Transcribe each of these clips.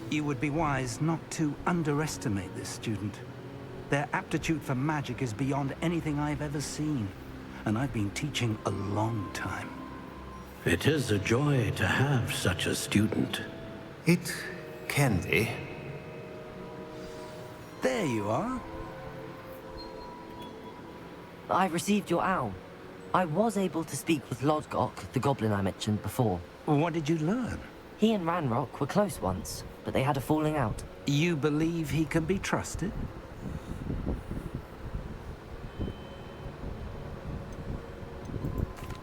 You would be wise not to underestimate this student. Their aptitude for magic is beyond anything I've ever seen, and I've been teaching a long time. It is a joy to have such a student. It can be. There you are. I received your owl. I was able to speak with Lodgok, the goblin I mentioned before. What did you learn? He and Ranrock were close once, but they had a falling out. You believe he can be trusted?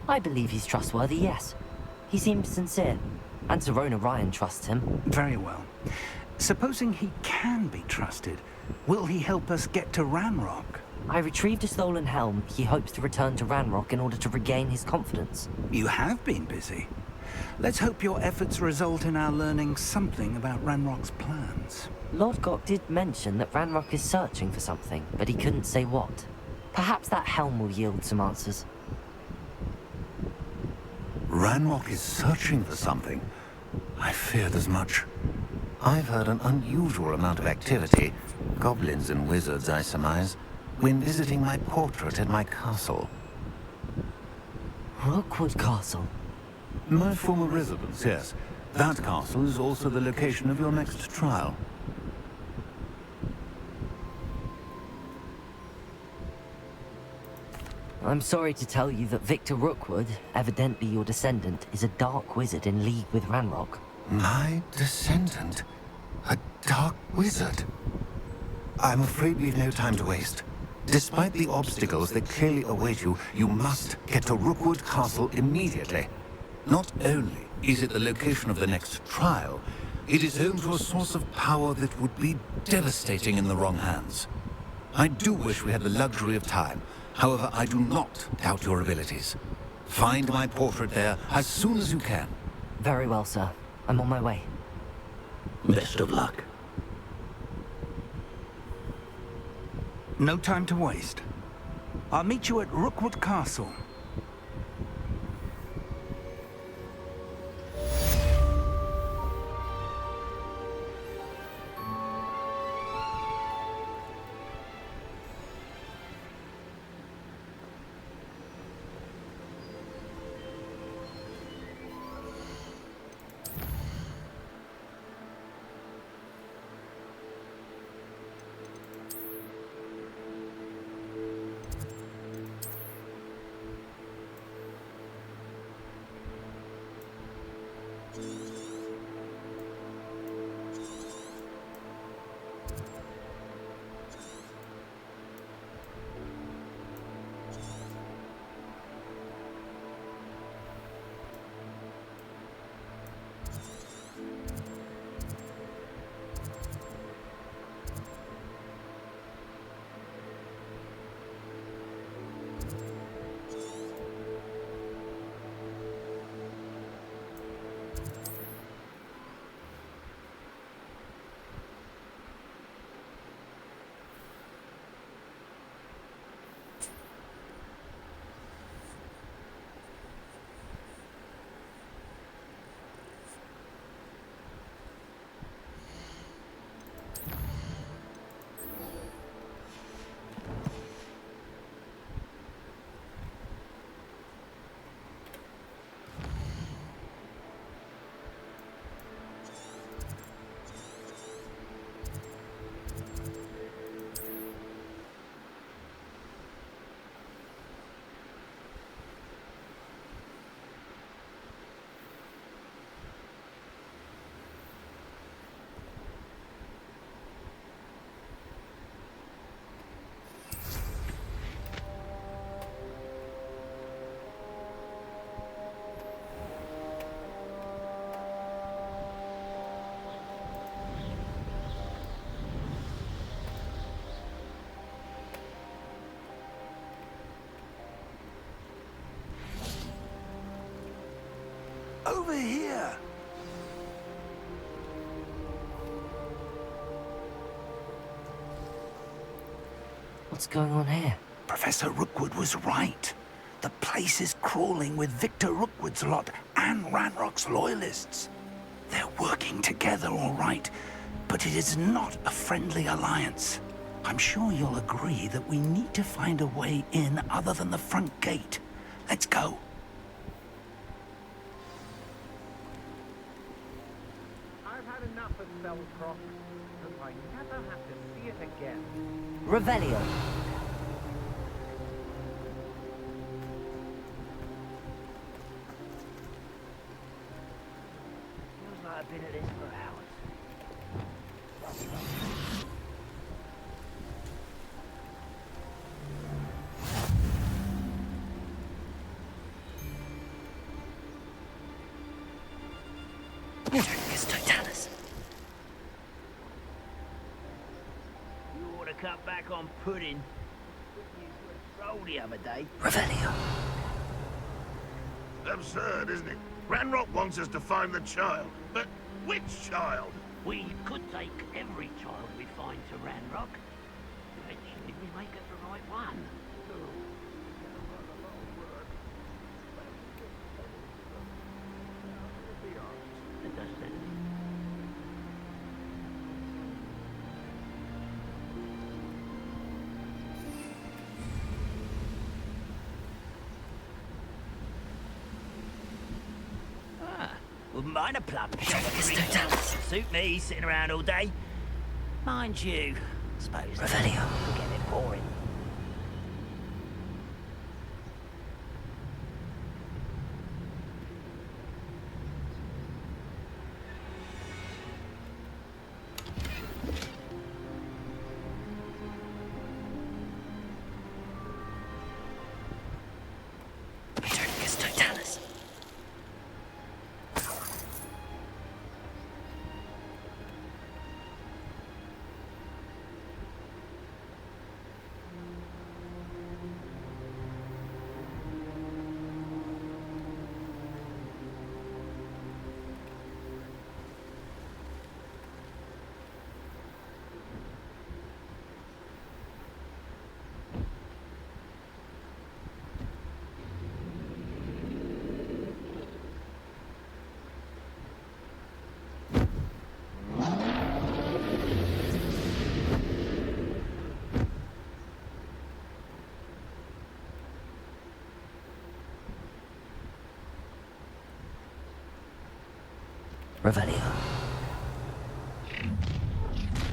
I believe he's trustworthy, yes. He seems sincere, and SilverIon trusts him. Very well. Supposing he can be trusted, will he help us get to Ranrock? I retrieved a stolen helm. He hopes to return to Ranrock in order to regain his confidence. You have been busy. Let's hope your efforts result in our learning something about Ranrock's plans. Lodgok did mention that Ranrock is searching for something, but he couldn't say what. Perhaps that helm will yield some answers. Ranrock is searching for something. I feared as much. I've heard an unusual amount of activity, goblins and wizards, I surmise, when visiting my portrait at my castle. Rookwood Castle? My former residence, yes. That castle is also the location of your next trial. I'm sorry to tell you that Victor Rookwood, evidently your descendant, is a dark wizard in league with Ranrock. My descendant? A dark wizard? I'm afraid we've no time to waste. Despite the obstacles that clearly await you, you must get to Rookwood Castle immediately. Not only is it the location of the next trial, it is home to a source of power that would be devastating in the wrong hands. I do wish we had the luxury of time. However, I do not doubt your abilities. Find my portrait there as soon as you can. Very well, sir. I'm on my way. Best of luck. No time to waste. I'll meet you at Rookwood Castle. Over here! What's going on here? Professor Rookwood was right. The place is crawling with Victor Rookwood's lot and Ranrock's loyalists. They're working together, all right, But it is not a friendly alliance. I'm sure you'll agree that we need to find a way in other than the front gate. Let's go. I've had enough of Selcroft, and I never have to see it again. Revelio. Feels like I've been at this for hours. Utricus totalis. You ought to cut back on pudding. You roll the other day. Revelio. Absurd, isn't it? Ranrock wants us to find the child. But which child? We could take every child we find to Ranrock. Eventually we may get the right one. It does that. Wouldn't mind a plum shop. Utricus totalis. Suit me, sitting around all day. Mind you, I suppose Revelio. it'll get a bit boring. Utricus totalis. Revelio.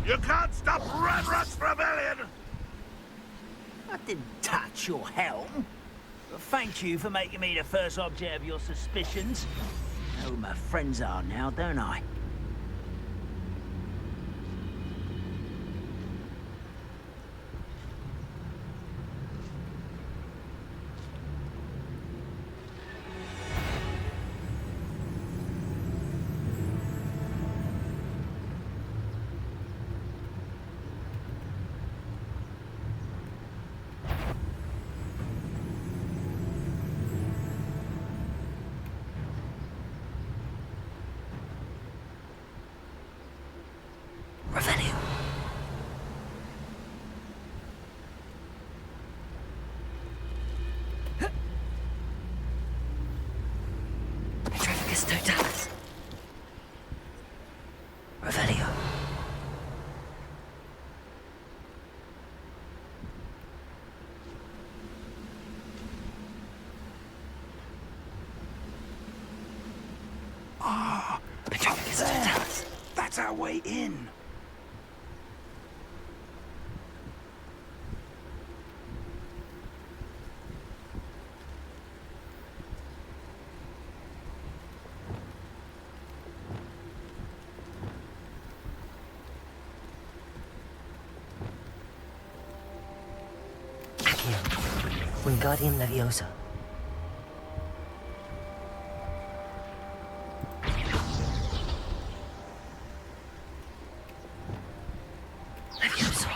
You can't stop Ranrock's rebellion! I didn't touch your helm. But thank you for making me the first object of your suspicions. I know who my friends are now, don't I? Revelio. Utricus totalis. Revelio. Utricus totalis. That's our way in. Accio. Wingardium Leviosa. Leviosa.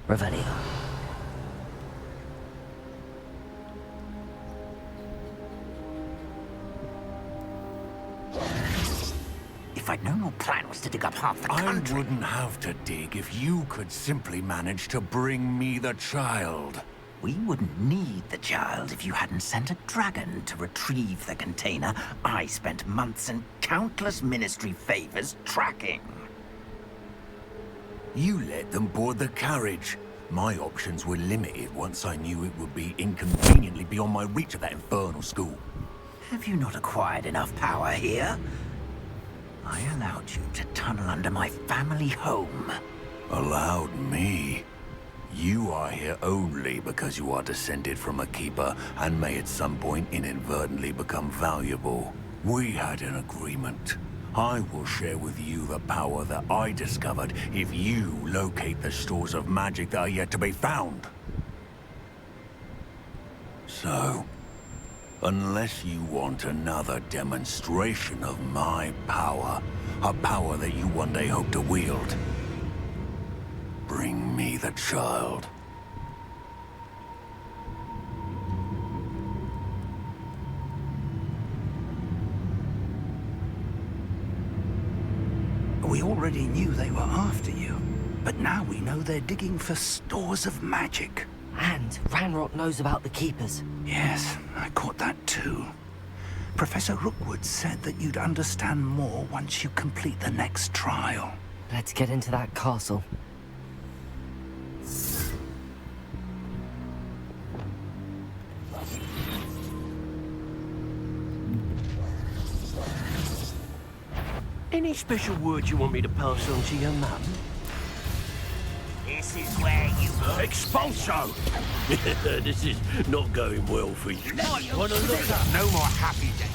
Revelio. If I'd known your plan was to dig up half the I country... wouldn't have to dig if you could simply manage to bring me the child. We wouldn't need the child if you hadn't sent a dragon to retrieve the container I spent months and countless ministry favors tracking. You let them board the carriage. My options were limited once I knew it would be inconveniently beyond my reach at that infernal school. Have you not acquired enough power here? I allowed you to tunnel under my family home. Allowed me? You are here only because you are descended from a keeper and may at some point inadvertently become valuable. We had an agreement. I will share with you the power that I discovered if you locate the stores of magic that are yet to be found. So, unless you want another demonstration of my power, a power that you one day hope to wield, bring me the child. We already knew they were after you, but now we know they're digging for stores of magic. And Ranrock knows about the Keepers. Yes, I caught that too. Professor Rookwood said that you'd understand more once you complete the next trial. Let's get into that castle. Any special words you want me to pass on to your mum? This is where you... Expulso! This is not going well for you. Wanna look up? No more happy days.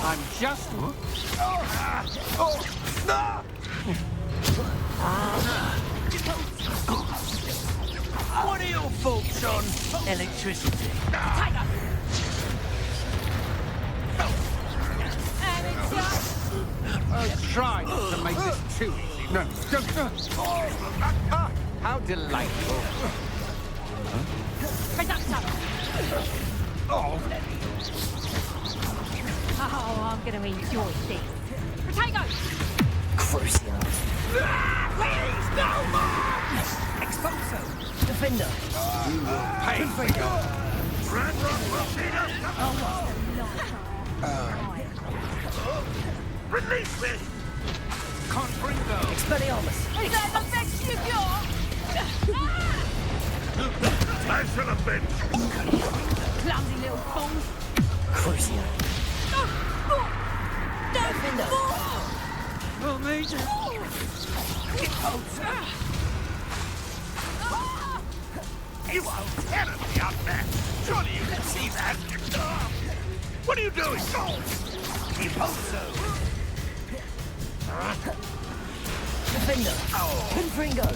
I'm just... What are your thoughts on electricity? Try not to make this too easy. No, don't... Ah, how delightful. Oh, I'm gonna enjoy this. Potatoes! Crucial. Please, no more! Exposo. Defender. Pay for your... Release me! Can't bring those. Expelliarmus. Is that the best you got? I should have been. Clumsy little fool. Crucial. Defender! Oh, Major. You are terribly out there. Surely you can see that. What are you doing? Defender. Confringo.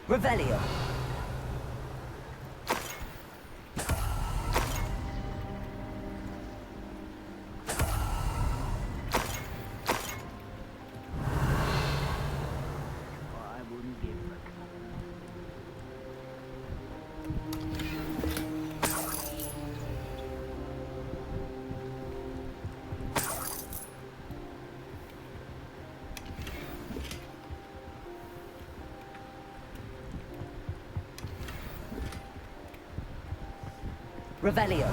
Revelio. I wouldn't give a... Revelio.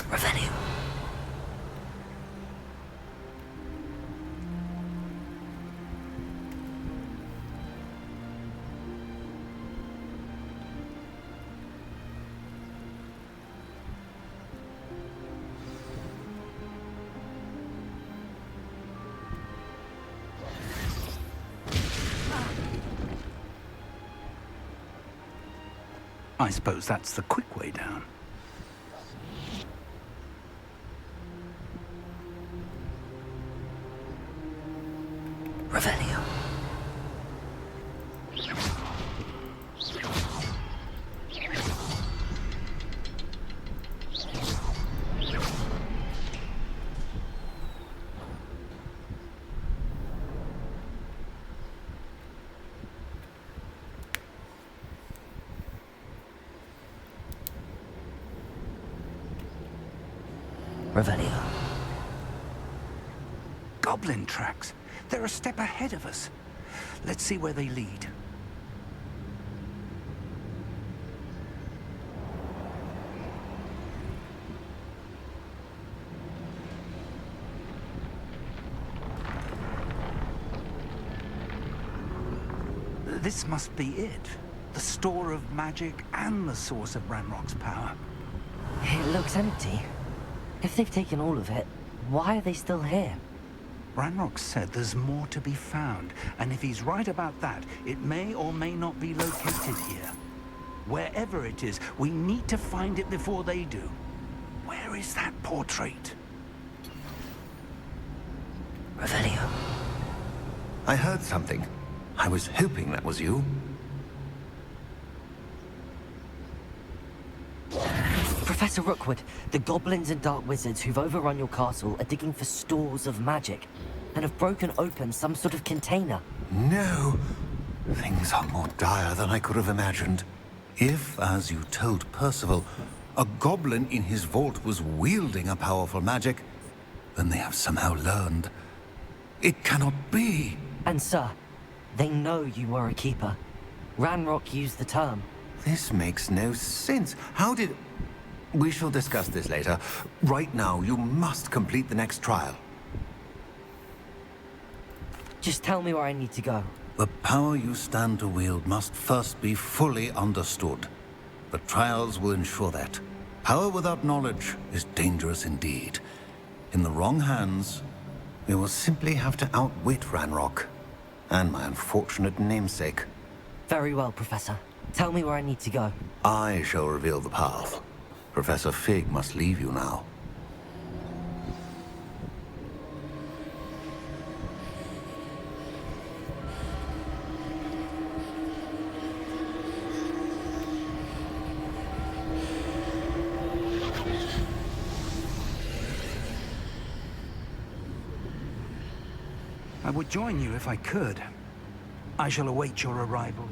Revelio. I suppose that's the quick way down. Revelio. Revelio. Goblin tracks. They're a step ahead of us. Let's see where they lead. This must be it. The store of magic and the source of Ranrock's power. It looks empty. If they've taken all of it, why are they still here? Ranrock said there's more to be found, and if he's right about that, it may or may not be located here. Wherever it is, we need to find it before they do. Where is that portrait? Revelio. I heard something. I was hoping that was you. Professor Rookwood, the goblins and dark wizards who've overrun your castle are digging for stores of magic and have broken open some sort of container. No. Things are more dire than I could have imagined. If, as you told Percival, a goblin in his vault was wielding a powerful magic, then they have somehow learned. It cannot be. And sir, they know you were a keeper. Ranrock used the term. This makes no sense. How did... We shall discuss this later. Right now, you must complete the next trial. Just tell me where I need to go. The power you stand to wield must first be fully understood. The trials will ensure that. Power without knowledge is dangerous indeed. In the wrong hands, we will simply have to outwit Ranrock and my unfortunate namesake. Very well, Professor. Tell me where I need to go. I shall reveal the path. Professor Fig must leave you now. I would join you if I could. I shall await your arrival.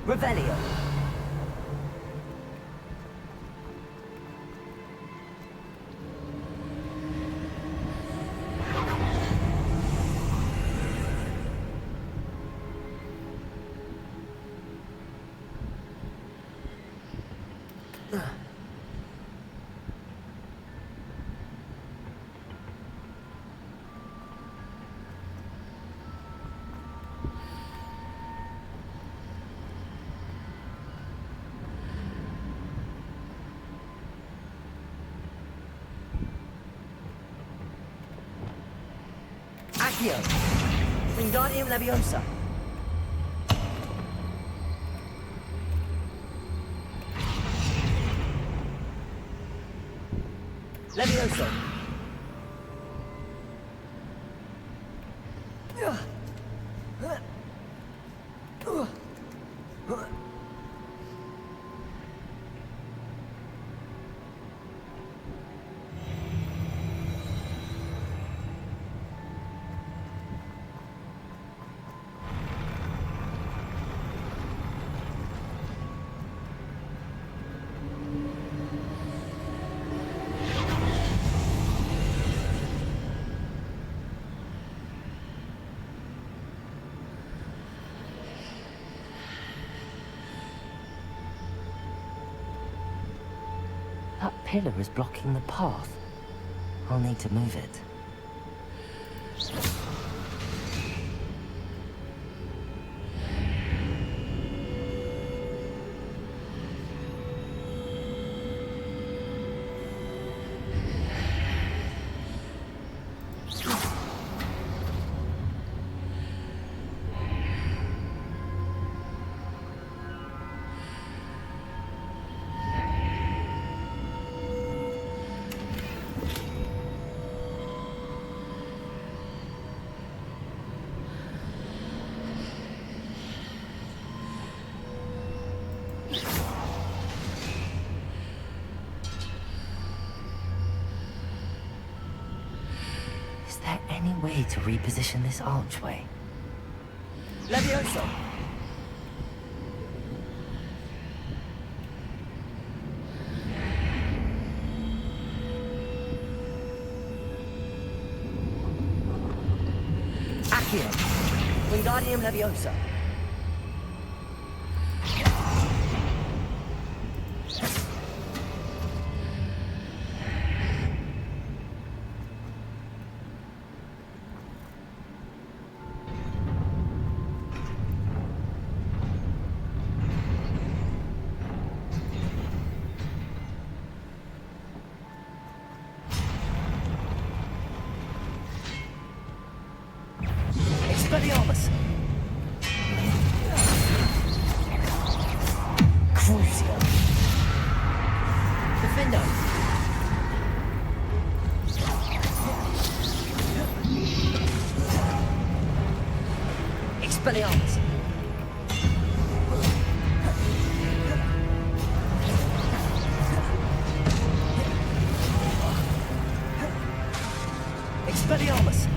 Revelio. Accio. Wingardium Leviosa. Leviosa. That pillar is blocking the path. I'll need to move it. Is there any way to reposition this archway? Levioso! Accio! Wingardium Leviosa! Expelliarmus! Crucio! Defendo! Expelliarmus! Expelliarmus!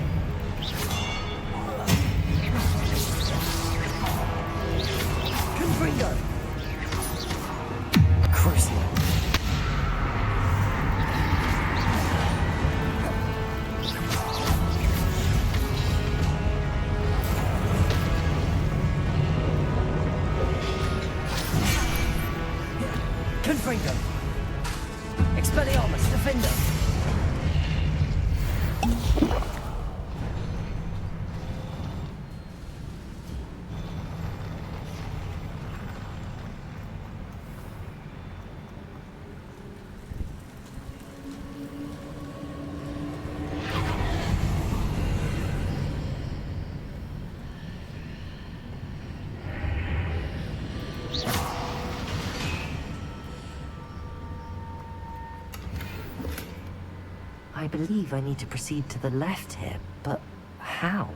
Confringo! Crucio! Confringo! Expelliarmus! Defender! I believe I need to proceed to the left here, but how?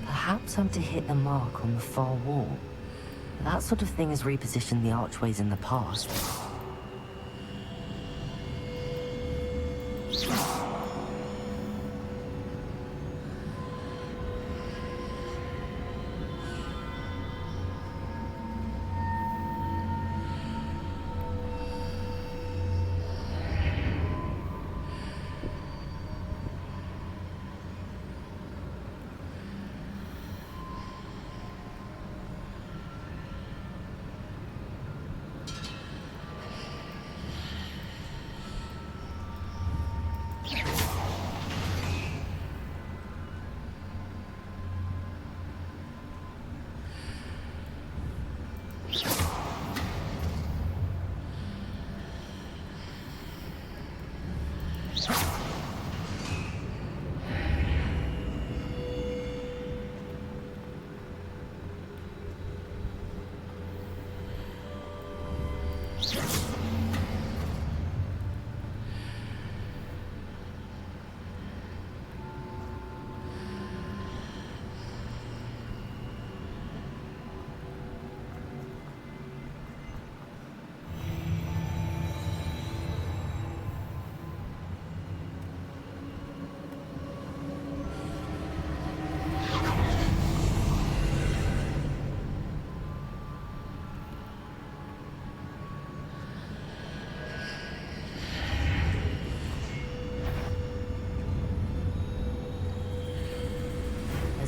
Perhaps I'm to hit the mark on the far wall. That sort of thing has repositioned the archways in the past.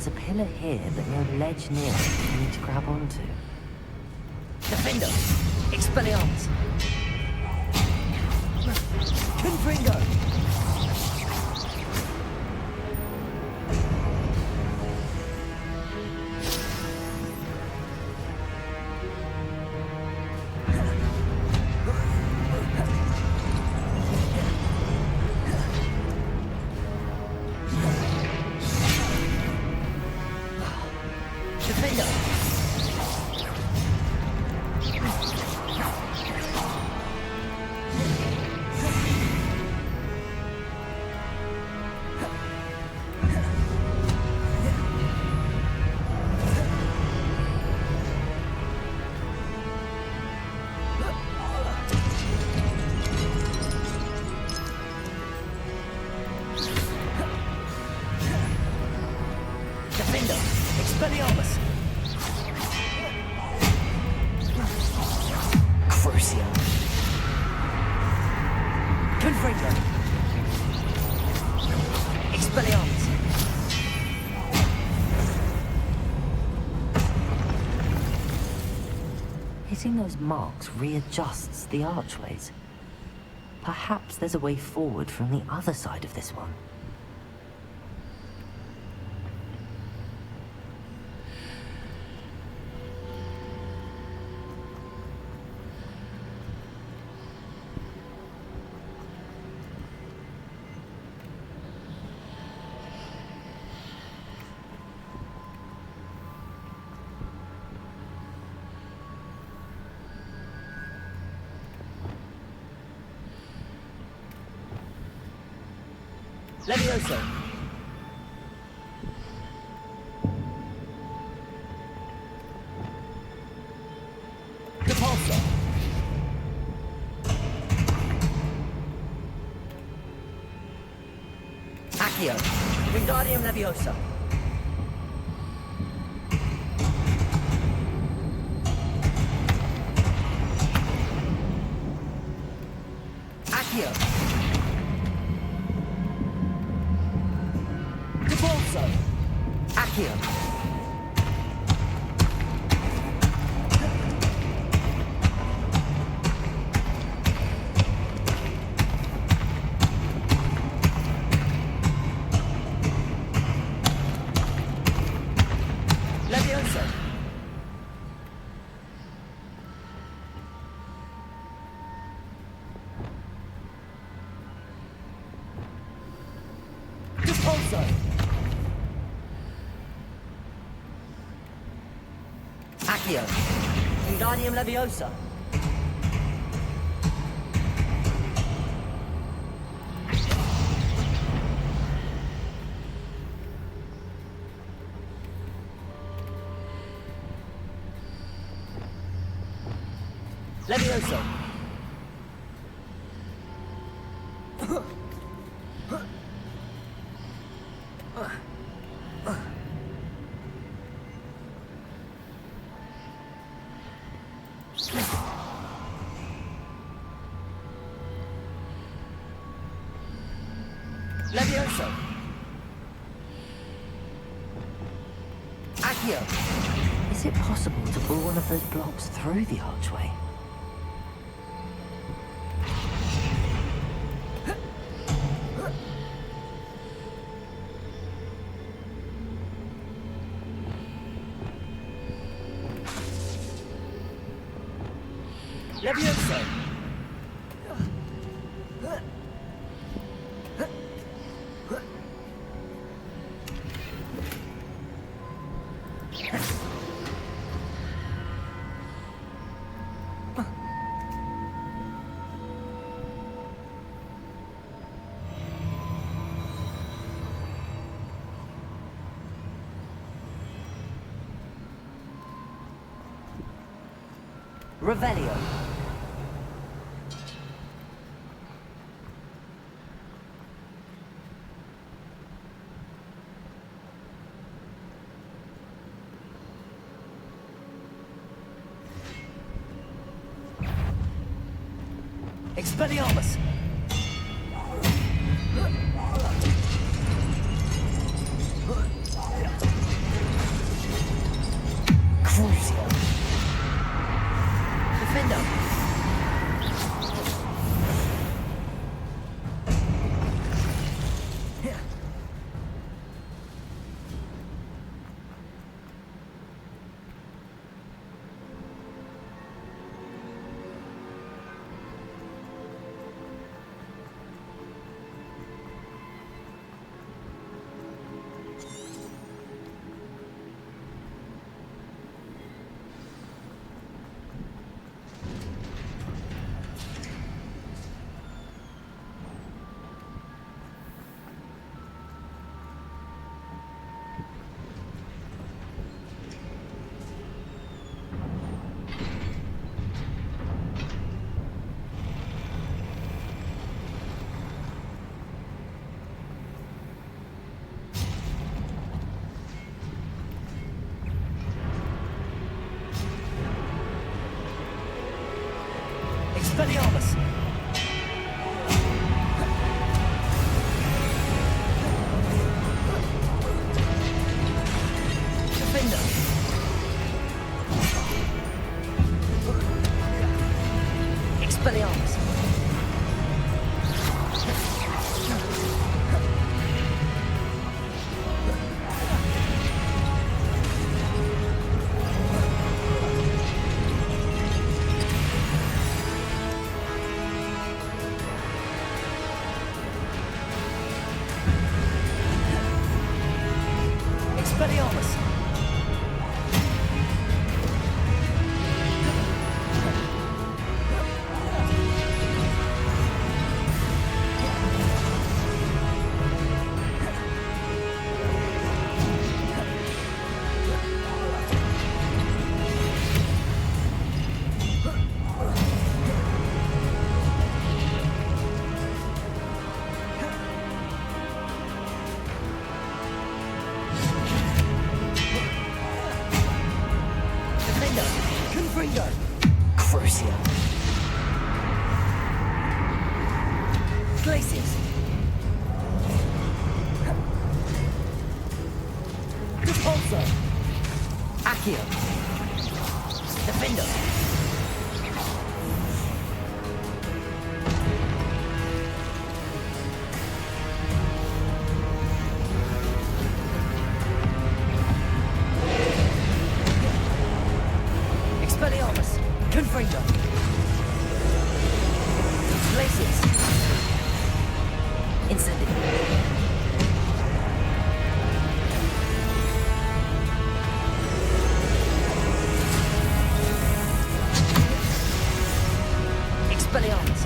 There's a pillar here, but no ledge near it for me to grab onto. Defender! Expelliarmus! Confringo! Expelliarmus! Crucio! Confringo! Expelliarmus! Hitting those marks readjusts the archways. Perhaps there's a way forward from the other side of this one. Levioso! Repulsor! Accio! Wingardium Leviosa! Accio! Accio! Levioso! Repulsor! Accio! Wingardium Leviosa! Levioso! Levioso! Accio! Is it possible to pull one of those blocks through the archway? Levioso! Revelio! Expelliarmus! Expelliarmus! Defender! Expelliarmus! Expelliarmus! Defender! Confringo! Crucio! Glacius! Repulsor! Accio! Defender! Expelliarmus! Confringo! Glacius! Incendio! Expelliarmus!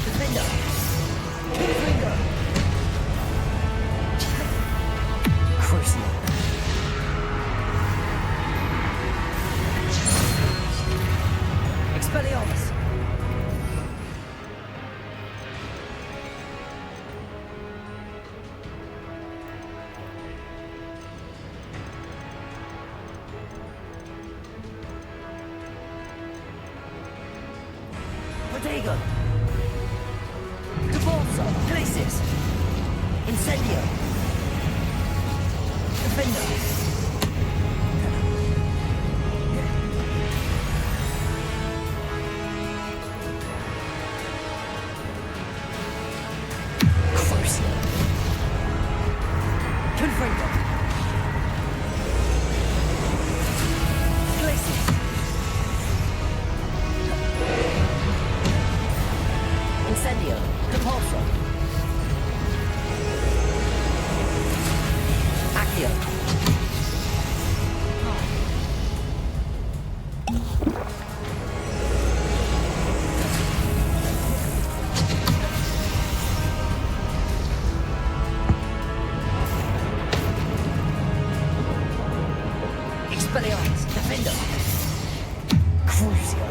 Defender! Confringo! Crucio! Expelliarmus! Protego! Devolso! Glacius! Incendio! Defender! Crucio! Confringo! Glacius! Incendio! Repulsor! Accio! Expelliarmus! Defender! Crucio!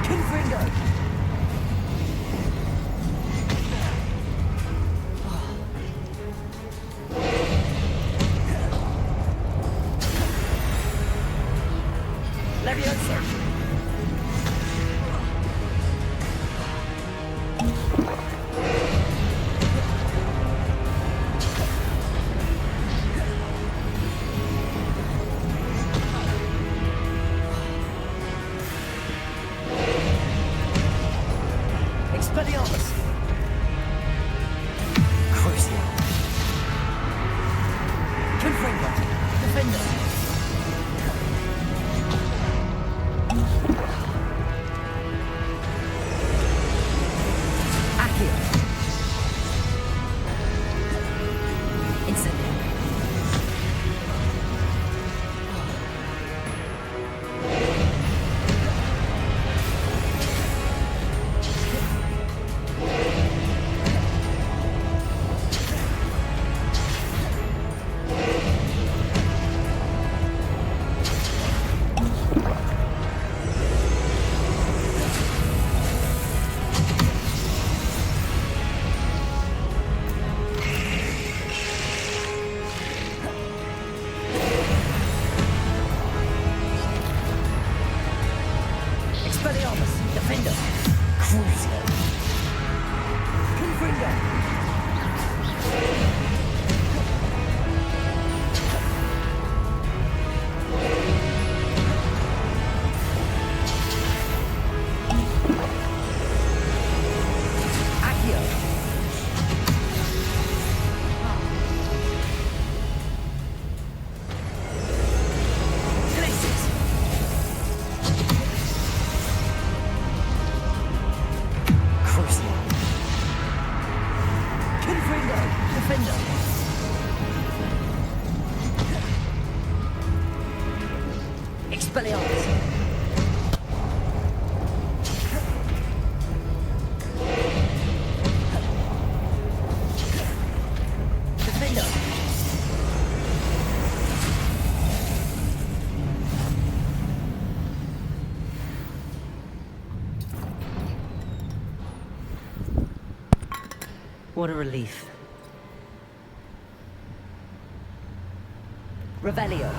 Confringo! Leviosa! Expelliarmus! Crucio! Confringo! Defender! Expelliarmus! Defender! What a relief. Revelio!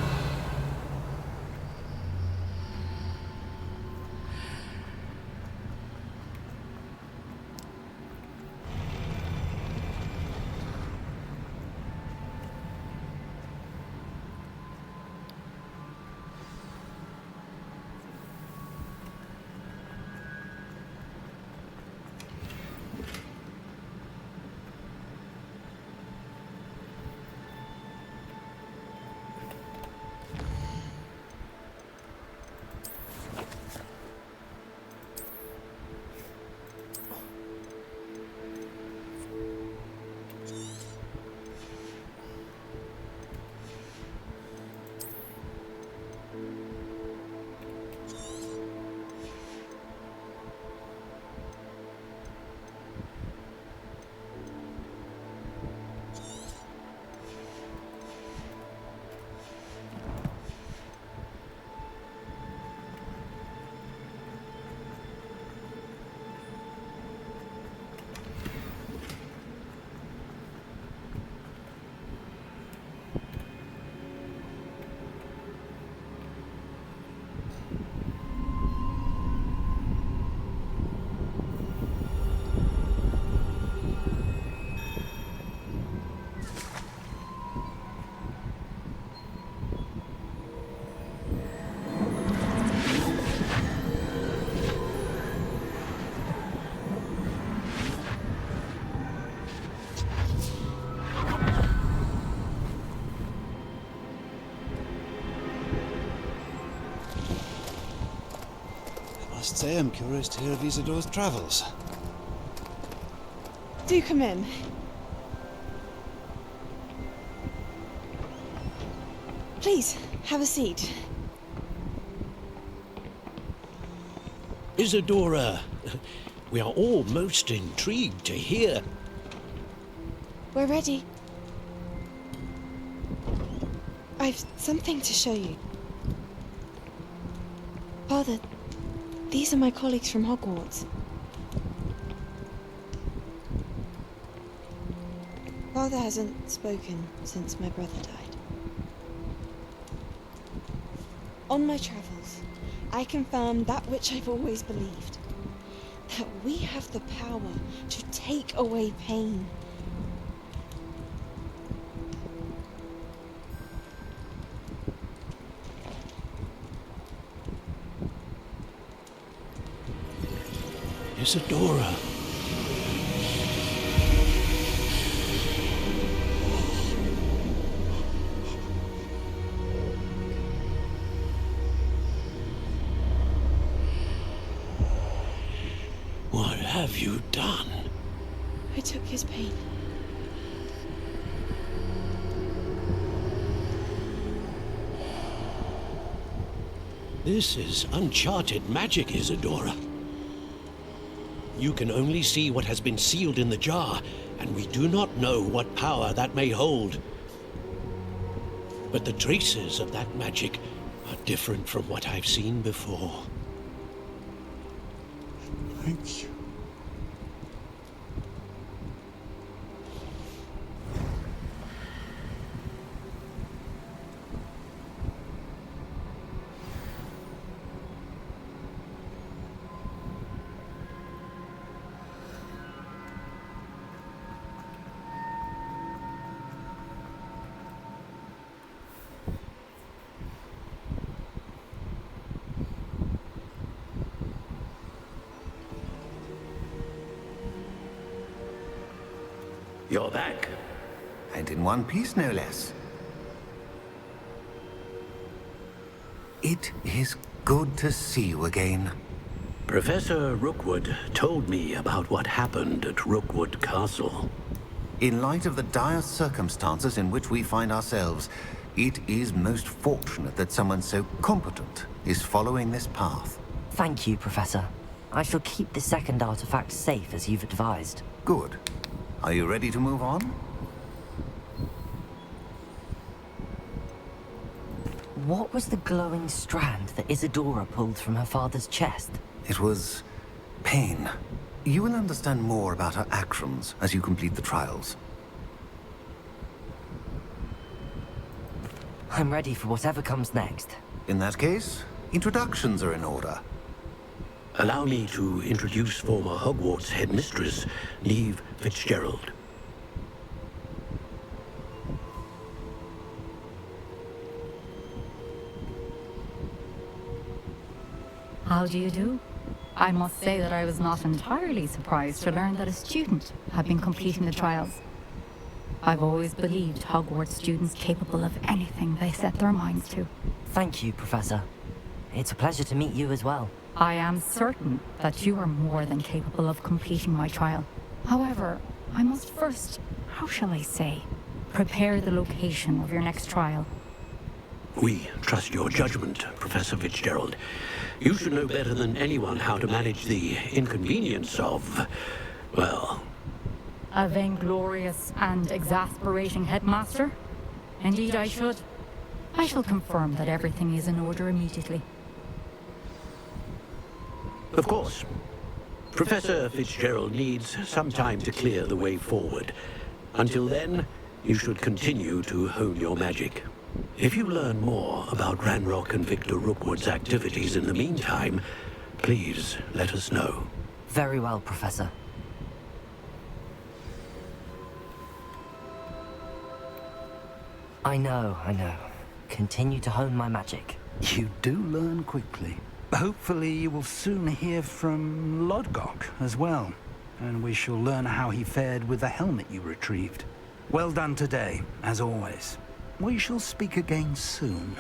I must say I'm curious to hear of Isidore's travels. Do come in. Please, have a seat. Isadora, we are all most intrigued to hear. We're ready. I've something to show you. Father, these are my colleagues from Hogwarts. Father hasn't spoken since my brother died. On my travels, I confirmed that which I've always believed. That we have the power to take away pain. Isadora. What have you done? I took his pain. This is uncharted magic, Isadora. You can only see what has been sealed in the jar, and we do not know what power that may hold. But the traces of that magic are different from what I've seen before. Thank you. You're back. And in one piece, no less. It is good to see you again. Professor Rookwood told me about what happened at Rookwood Castle. In light of the dire circumstances in which we find ourselves, It is most fortunate that someone so competent is following this path. Thank you, Professor. I shall keep the second artifact safe as you've advised. Good. Are you ready to move on? What was the glowing strand that Isadora pulled from her father's chest? It was pain. You will understand more about her actions as you complete the trials. I'm ready for whatever comes next. In that case, introductions are in order. Allow me to introduce former Hogwarts headmistress, Neve Fitzgerald. How do you do? I must say that I was not entirely surprised to learn that a student had been completing the trials. I've always believed Hogwarts students capable of anything they set their minds to. Thank you, Professor. It's a pleasure to meet you as well. I am certain that you are more than capable of completing my trial. However, I must first, how shall I say, prepare the location of your next trial. We trust your judgment, Professor Fitzgerald. You should know better than anyone how to manage the inconvenience of, well... A vainglorious and exasperating headmaster? Indeed I should. I shall confirm that everything is in order immediately. Of course. Professor Fitzgerald needs some time to clear the way forward. Until then, you should continue to hone your magic. If you learn more about Ranrock and Victor Rookwood's activities in the meantime, please let us know. Very well, Professor. I know. Continue to hone my magic. You do learn quickly. Hopefully you will soon hear from Lodgok as well, and we shall learn how he fared with the helmet you retrieved. Well done today, as always. We shall speak again soon.